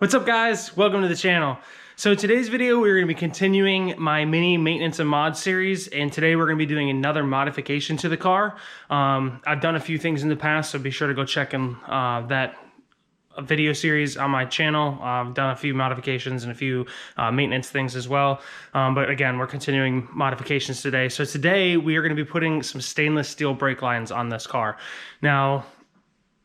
What's up guys? Welcome to the channel. So today's video, we're going to be continuing my mini maintenance and mod series, and today we're going to be doing another modification to the car. I've done a few things in the past, so be sure to go check in that video series on my channel. I've done a few modifications and a few maintenance things as well. But again, we're continuing modifications today. So today we are going to be putting some stainless steel brake lines on this car. Now,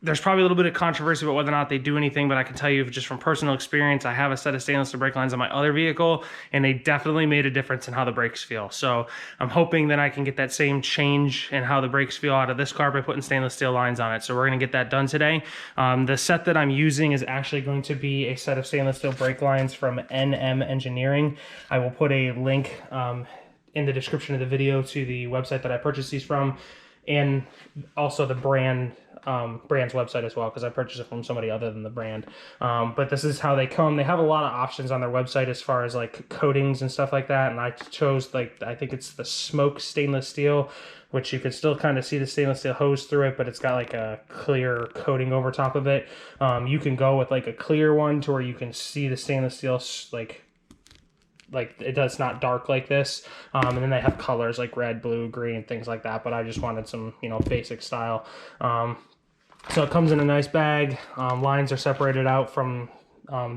there's probably a little bit of controversy about whether or not they do anything, but I can tell you just from personal experience, I have a set of stainless steel brake lines on my other vehicle, and they definitely made a difference in how the brakes feel. So I'm hoping that I can get that same change in how the brakes feel out of this car by putting stainless steel lines on it. So we're gonna get that done today. The set that I'm using is actually going to be a set of stainless steel brake lines from NM Engineering. I will put a link in the description of the video to the website that I purchased these from, and also the brand's website as well, because I purchased it from somebody other than the brand. But this is how they come. They have a lot of options on their website as far as like coatings and stuff like that, and I chose, like, I think it's the smoke stainless steel, which you can still kind of see the stainless steel hose through it, but it's got like a clear coating over top of it. You can go with like a clear one to where you can see the stainless steel like it does not dark like this, and then they have colors like red, blue, green, things like that, but I just wanted some, you know, basic style. So it comes in a nice bag. Lines are separated out from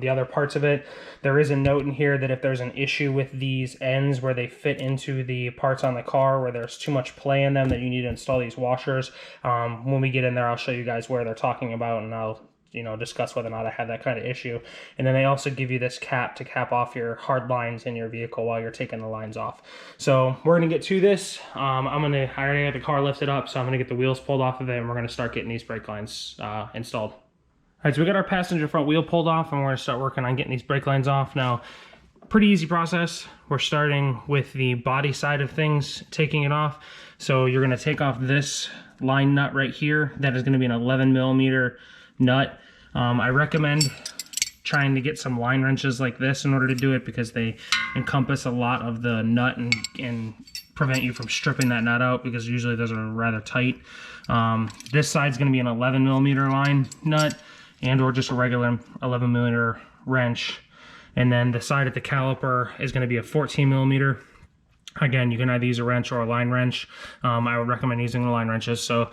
the other parts of it. There is a note in here that if there's an issue with these ends where they fit into the parts on the car, where there's too much play in them, that you need to install these washers. When we get in there, I'll show you guys where they're talking about, and I'll, you know, discuss whether or not I have that kind of issue. And then they also give you this cap to cap off your hard lines in your vehicle while you're taking the lines off. So we're gonna get to this. I already got the car lifted up, so I'm gonna get the wheels pulled off of it, and we're gonna start getting these brake lines installed. All right, so we got our passenger front wheel pulled off, and we're gonna start working on getting these brake lines off. Now, pretty easy process. We're starting with the body side of things, taking it off. So you're gonna take off this line nut right here. That is gonna be an 11mm nut. I recommend trying to get some line wrenches like this in order to do it, because they encompass a lot of the nut and prevent you from stripping that nut out, because usually those are rather tight. This side's going to be an 11mm line nut, and or just a regular 11mm wrench. And then the side at the caliper is going to be a 14mm. Again, you can either use a wrench or a line wrench. I would recommend using the line wrenches. So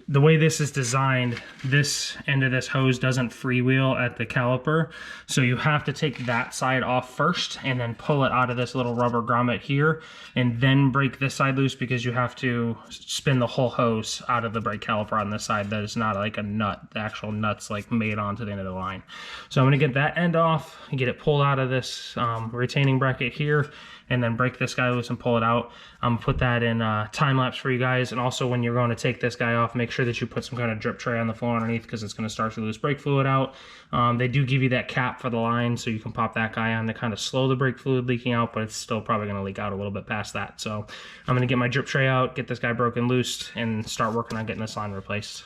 the way this is designed, this end of this hose doesn't freewheel at the caliper, so you have to take that side off first and then pull it out of this little rubber grommet here, and then break this side loose, because you have to spin the whole hose out of the brake caliper on this side. That is not like a nut. The actual nut's like made onto the end of the line. So I'm going to get that end off and get it pulled out of this retaining bracket here, and then break this guy loose and pull it out. Put that in time lapse for you guys. And also, when you're going to take this guy off, make sure that you put some kind of drip tray on the floor underneath, because it's going to start to lose brake fluid out. They do give you that cap for the line, so you can pop that guy on to kind of slow the brake fluid leaking out, but it's still probably going to leak out a little bit past that. So I'm going to get my drip tray out, get this guy broken loose, and start working on getting this line replaced.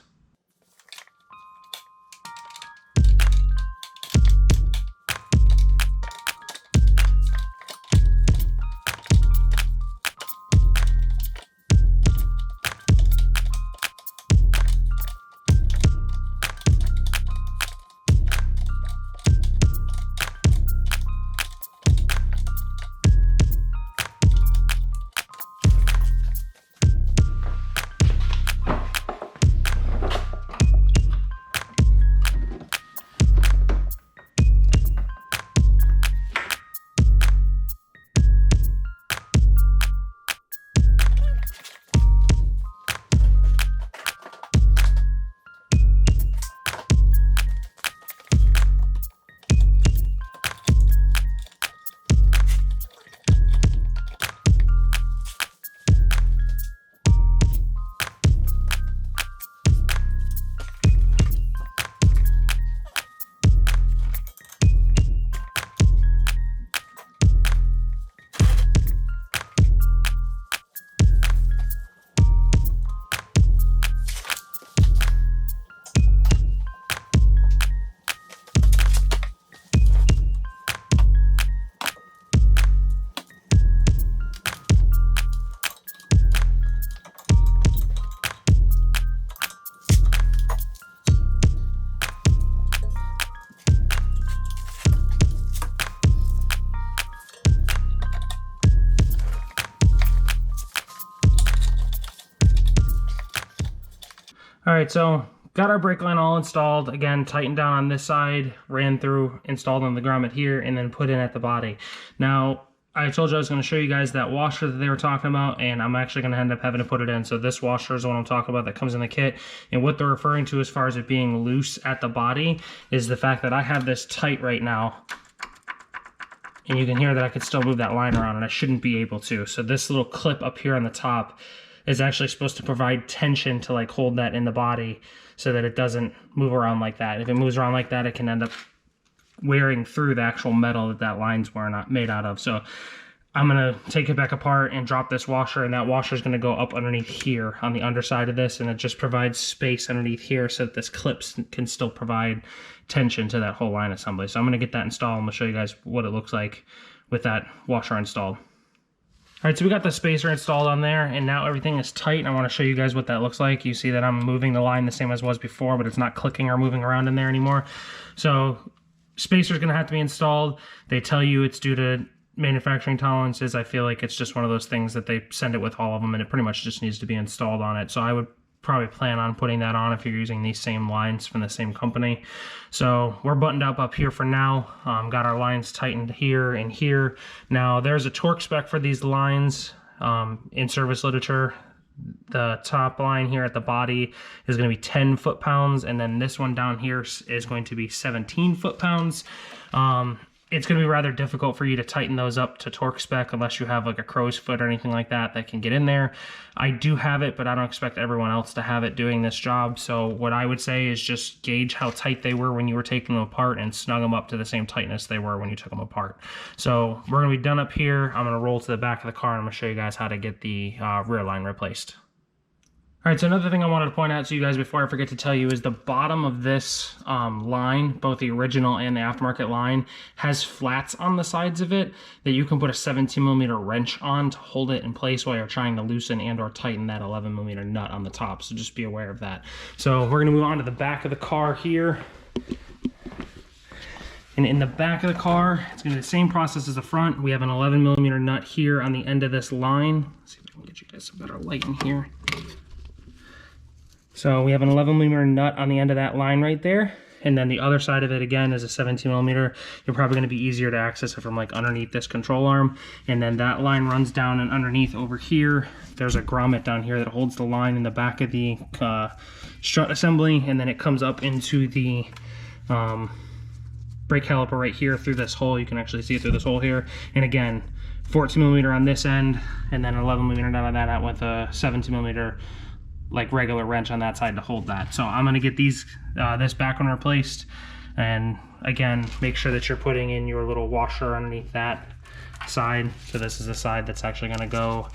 All right, so got our brake line all installed. Again, tightened down on this side, ran through, installed on the grommet here, and then put in at the body. Now, I told you I was going to show you guys that washer that they were talking about, and I'm actually going to end up having to put it in. So this washer is what I'm talking about that comes in the kit. And what they're referring to as far as it being loose at the body is the fact that I have this tight right now. And you can hear that I could still move that line around, and I shouldn't be able to. So this little clip up here on the top is actually supposed to provide tension to like hold that in the body so that it doesn't move around like that. If it moves around like that, it can end up wearing through the actual metal that that line's made out of. So I'm gonna take it back apart and drop this washer, and that washer is gonna go up underneath here on the underside of this, and it just provides space underneath here so that this clip can still provide tension to that whole line assembly. So I'm gonna get that installed. I'm gonna show you guys what it looks like with that washer installed. All right, so we got the spacer installed on there, and now everything is tight. I want to show you guys what that looks like. You see that I'm moving the line the same as was before, but it's not clicking or moving around in there anymore. So spacer is going to have to be installed. They tell you it's due to manufacturing tolerances. I feel like it's just one of those things that they send it with all of them, and it pretty much just needs to be installed on it. So I would probably plan on putting that on if you're using these same lines from the same company. So we're buttoned up here for now. Got our lines tightened here and here. Now there's a torque spec for these lines in service literature. The top line here at the body is going to be 10 foot-pounds, and then this one down here is going to be 17 foot-pounds. It's going to be rather difficult for you to tighten those up to torque spec unless you have like a crow's foot or anything like that that can get in there. I do have it, but I don't expect everyone else to have it doing this job. So what I would say is just gauge how tight they were when you were taking them apart and snug them up to the same tightness they were when you took them apart. So we're going to be done up here. I'm going to roll to the back of the car, and I'm going to show you guys how to get the rear line replaced. All right, so another thing I wanted to point out to you guys before I forget to tell you is the bottom of this line, both the original and the aftermarket line, has flats on the sides of it that you can put a 17mm wrench on to hold it in place while you're trying to loosen and or tighten that 11mm nut on the top. So just be aware of that. So we're gonna move on to the back of the car here. And in the back of the car, it's gonna be the same process as the front. We have an 11mm nut here on the end of this line. Let's see if I can get you guys some better light in here. So we have an 11mm nut on the end of that line right there. And then the other side of it again is a 17mm. You're probably going to be easier to access it from like underneath this control arm. And then that line runs down, and underneath over here, there's a grommet down here that holds the line in the back of the strut assembly. And then it comes up into the brake caliper right here through this hole. You can actually see it through this hole here. And again, 14mm on this end, and then 11mm down on that out with a 17mm like regular wrench on that side to hold that. So I'm gonna get these this back one replaced, and again, make sure that you're putting in your little washer underneath that side. So this is the side that's actually gonna go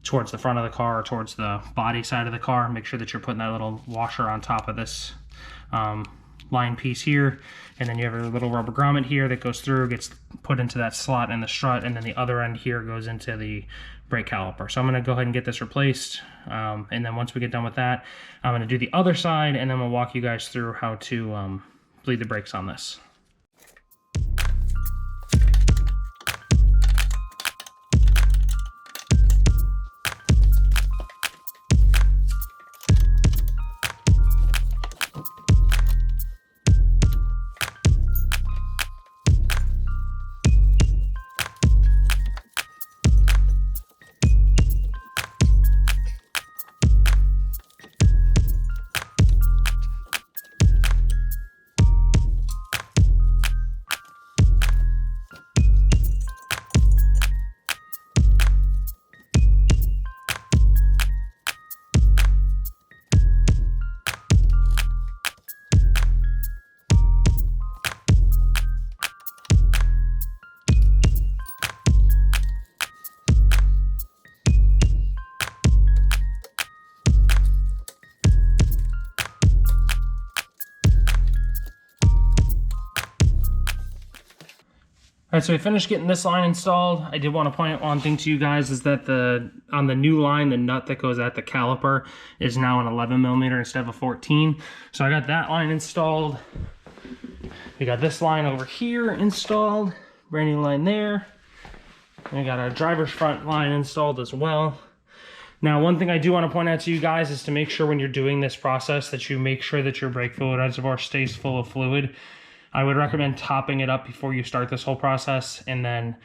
towards the front of the car, or towards the body side of the car. Make sure that you're putting that little washer on top of this line piece here, and then you have a little rubber grommet here that goes through, gets put into that slot in the strut, and then the other end here goes into the brake caliper. So I'm going to go ahead and get this replaced, and then once we get done with that, I'm going to do the other side, and then we'll walk you guys through how to bleed the brakes on this. All right, so we finished getting this line installed. I did want to point out one thing to you guys is that on the new line, the nut that goes at the caliper is now an 11mm instead of a 14. So I got that line installed. We got this line over here installed, brand new line there. And we got our driver's front line installed as well. Now, one thing I do want to point out to you guys is to make sure when you're doing this process that you make sure that your brake fluid reservoir stays full of fluid. I would recommend topping it up before you start this whole process, and then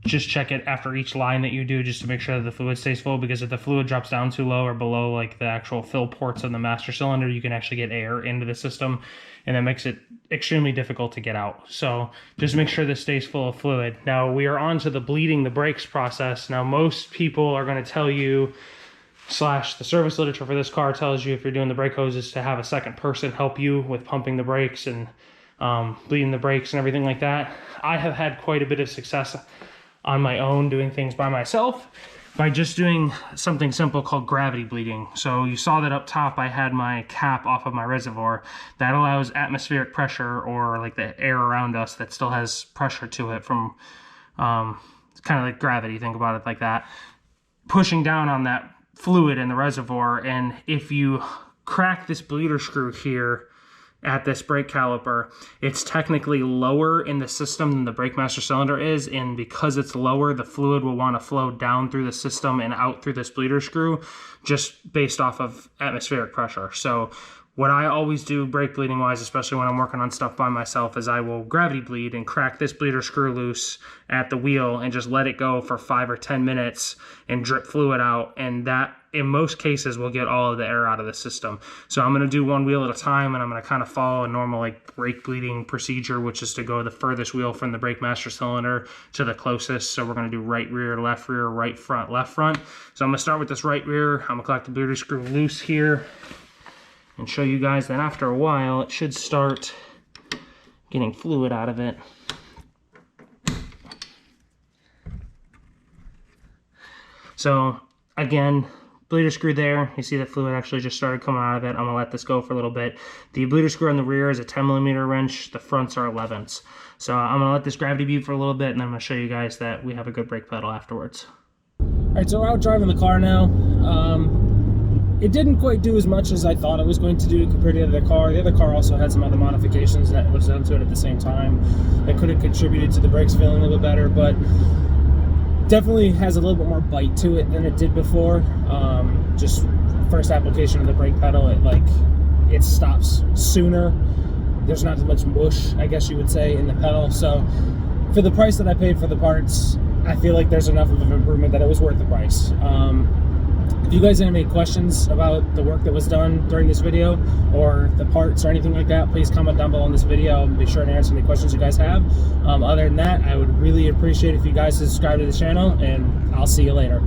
just check it after each line that you do just to make sure that the fluid stays full, because if the fluid drops down too low or below like the actual fill ports of the master cylinder, you can actually get air into the system, and that makes it extremely difficult to get out. So just make sure this stays full of fluid. Now we are on to the bleeding the brakes process. Now most people are going to tell you, slash the service literature for this car tells you, if you're doing the brake hoses, to have a second person help you with pumping the brakes and bleeding the brakes and everything like that. I have had quite a bit of success on my own doing things by myself by just doing something simple called gravity bleeding. So you saw that up top I had my cap off of my reservoir. That allows atmospheric pressure, or like the air around us that still has pressure to it from it's kind of like gravity, think about it like that, pushing down on that fluid in the reservoir. And if you crack this bleeder screw here at this brake caliper, it's technically lower in the system than the brake master cylinder is, and because it's lower, the fluid will want to flow down through the system and out through this bleeder screw just based off of atmospheric pressure. So what I always do brake bleeding wise, especially when I'm working on stuff by myself, is I will gravity bleed and crack this bleeder screw loose at the wheel and just let it go for 5 or 10 minutes and drip fluid out, and that in most cases will get all of the air out of the system. So I'm going to do one wheel at a time, and I'm going to kind of follow a normal like brake bleeding procedure, which is to go the furthest wheel from the brake master cylinder to the closest. So we're going to do right rear, right front, left front. So I'm going to start with this right rear. I'm going to collect the bleeder screw loose here and show you guys that after a while it should start getting fluid out of it. So again, bleeder screw there, you see the fluid actually just started coming out of it. I'm gonna let this go for a little bit. The bleeder screw on the rear is a 10mm wrench, the fronts are 11s. So I'm gonna let this gravity bead for a little bit, and then I'm gonna show you guys that we have a good brake pedal afterwards. All right, so we're out driving the car now. It didn't quite do as much as I thought it was going to do compared to the other car. The other car also had some other modifications that was done to it at the same time that could have contributed to the brakes feeling a little bit better, but definitely has a little bit more bite to it than it did before. Just first application of the brake pedal, it stops sooner. There's not as much mush, I guess you would say, in the pedal. So for the price that I paid for the parts, I feel like there's enough of an improvement that it was worth the price. If you guys have any questions about the work that was done during this video, or the parts or anything like that, please comment down below in this video. I'll be sure to answer any questions you guys have. Other than that, I would really appreciate if you guys subscribe to the channel, and I'll see you later.